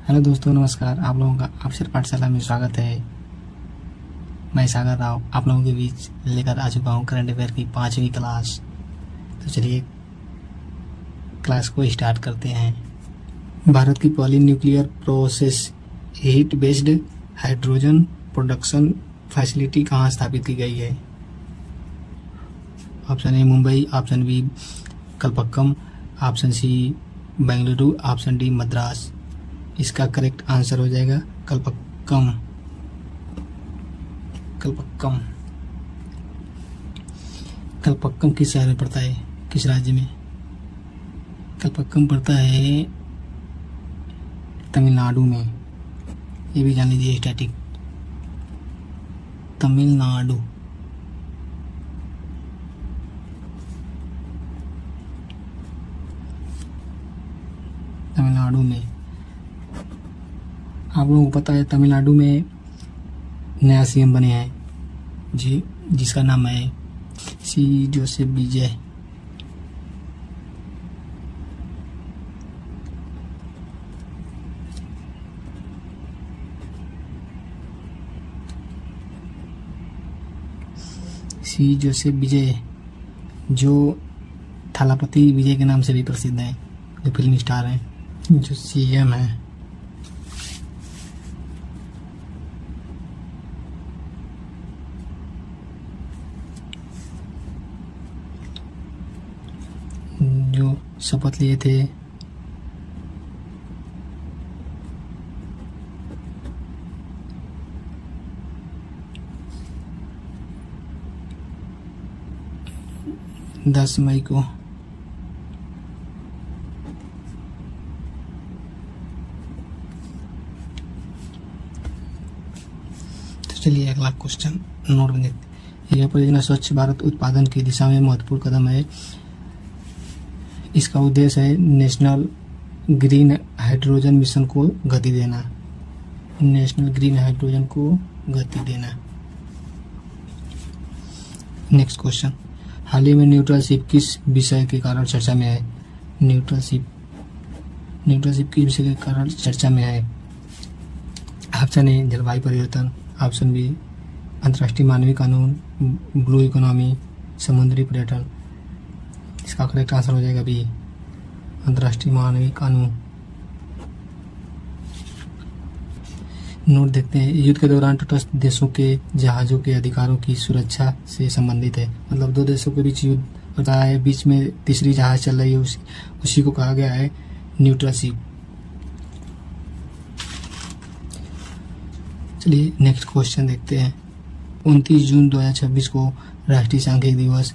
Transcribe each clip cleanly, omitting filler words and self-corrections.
Hello दोस्तों, नमस्कार। आप लोगों का अक्षर पाठशाला में स्वागत है। मैं सागर राव आप लोगों के बीच लेकर आ चुका हूँ करंट अफेयर की 5वीं क्लास। तो चलिए क्लास को स्टार्ट करते हैं। भारत की पहली nuclear process heat based hydrogen production facility कहाँ स्थापित की गई है? Option A Mumbai, option B Kalpakkam, option C Bengaluru, option D Madras. इसका करेक्ट आंसर हो जाएगा कलपक्कम। कलपक्कम कलपक्कम किस शहर में पड़ता है, किस राज्य में? कलपक्कम पड़ता है तमिलनाडु में। ये भी जान लीजिए स्टैटिक। तमिलनाडु। तमिलनाडु में आप लोगों को पता है तमिलनाडु में नया सीएम बने हैं जी, जिसका नाम है सी जोसेफ विजय। सी जोसेफ विजय, जो थालापति विजय के नाम से भी प्रसिद्ध हैं, जो फिल्म स्टार हैं, जो सीएम हैं। जो शपथ लिए थे दस मई को। तो चलिए अगला क्वेश्चन नोट में देखते हैं। यह परियोजना स्वच्छ भारत उत्पादन की दिशा में महत्वपूर्ण कदम है। इसका उद्देश्य है नेशनल ग्रीन हाइड्रोजन मिशन को गति देना। नेशनल ग्रीन हाइड्रोजन को गति देना। नेक्स्ट क्वेश्चन, हाल ही में न्यूट्रलशिप किस विषय के कारण चर्चा में है? न्यूट्रलशिप किस विषय के कारण चर्चा में है? ऑप्शन ए जलवायु परिवर्तन, ऑप्शन बी अंतर्राष्ट्रीय मानवीय कानून, ब्लू इकोनॉमी, समुद्री पर्यटन। इसका करेक्ट आंसर हो जाएगा बी अंतर्राष्ट्रीय मानवीय कानून। नोट देखते हैं, युद्ध के दौरान तटस्थ देशों के जहाज़ों के अधिकारों की सुरक्षा से संबंधित है। मतलब दो देशों के बीच युद्ध होता है, बीच में तीसरी जहाज चल रही है, उसी को कहा गया है न्यूट्रलशिप। चलिए नेक्स्ट क्वेश्चन देखते हैं। 29 जून 2026 को राष्ट्रीय सांख्यिकी दिवस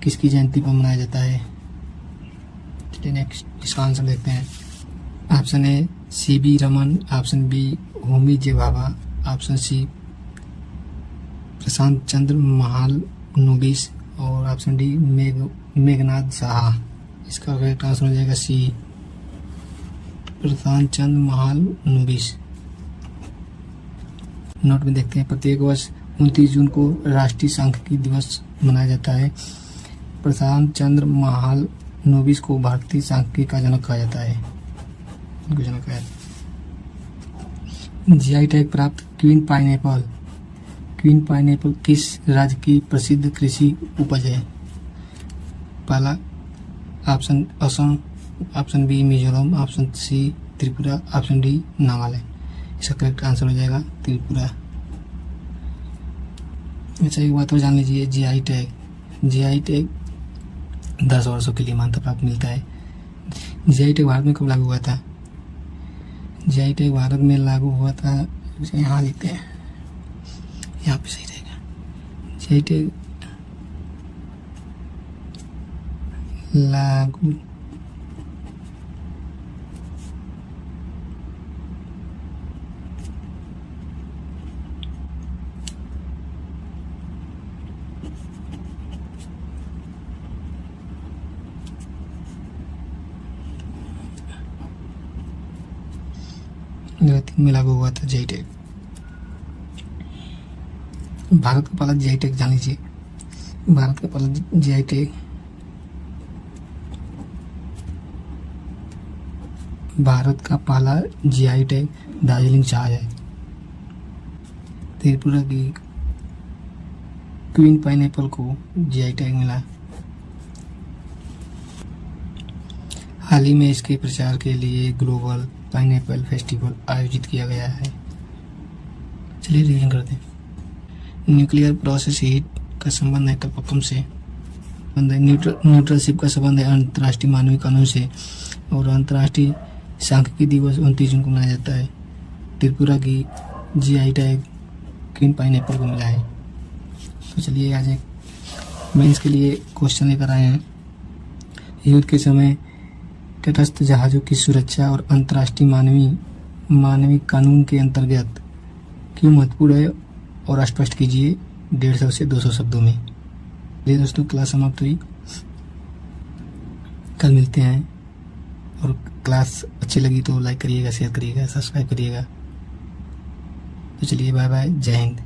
किसकी जयंती पर मनाया जाता है? चलिए नेक्स्ट इसका आंसर देखते हैं। Option A CB Raman, option B Homi J Bhabha, option C Prashant Chandra Mahalanobis और ऑप्शन डी मेघनाथ साहा। इसका करेक्ट आंसर हो जाएगा सी प्रशांत चंद्र महालनोबिस। नोट में देखते हैं, प्रत्येक वर्ष 29 जून को राष्ट्रीय सांख्यिकी दिवस मनाया जाता है। प्रशांत चंद्र महालनोबिस को भारतीय सांख्यिकी का जनक कहा जाता है। जीआई टैग प्राप्त क्वीन पाइनएप्पल किस राज्य की प्रसिद्ध कृषि उपज है? पहला option Assam, option B Mizoram, option C Tripura, option D Nagaland. इसका करेक्ट आंसर हो जाएगा त्रिपुरा। अच्छा एक बात और जान लीजिए, जीआई टैग 10 वर्षों के लिए मान्यता प्राप्त मिलता है। जीआई टैग भारत में कब लागू हुआ था? जीआई टैग भारत में लागू हुआ था, यहाँ लिखते हैं, यहाँ पे सही रहेगा। जीआई टैग लागू में लागू हुआ था जीआई टैग। भारत का पहला जीआई टैग जान लीजिए। भारत का पहला जीआई टैग भारत का पहला जीआई टैग दार्जिलिंग चाय है। त्रिपुरा की क्वीन पाइनएप्पल को जीआई टैग मिला। हाल ही में इसके प्रचार के लिए ग्लोबल पाइनएप्पल फेस्टिवल आयोजित किया गया है। चलिए रिवीजन करते हैं। न्यूक्लियर प्रोसेस हीट का संबंध है कलपक्कम से। न्यूट्रलशिप का संबंध है अंतर्राष्ट्रीय मानवीय कानून से। और अंतर्राष्ट्रीय सांख्यिकी दिवस 29 जून को मनाया जाता है। त्रिपुरा की जीआई टैग क्वीन पाइनएप्पल को मिला है। तो चलिए आज एक मेंस के लिए क्वेश्चन लेकर आए हैं। युद्ध के समय तटस्थ जहाज़ों की सुरक्षा और अंतर्राष्ट्रीय मानवीय कानून के अंतर्गत क्यों महत्वपूर्ण है और स्पष्ट कीजिए 150 से 200 शब्दों में। ये दोस्तों क्लास समाप्त हुई। कल मिलते हैं। और क्लास अच्छी लगी तो लाइक करिएगा, शेयर करिएगा, सब्सक्राइब करिएगा। तो चलिए बाय बाय, जय हिंद।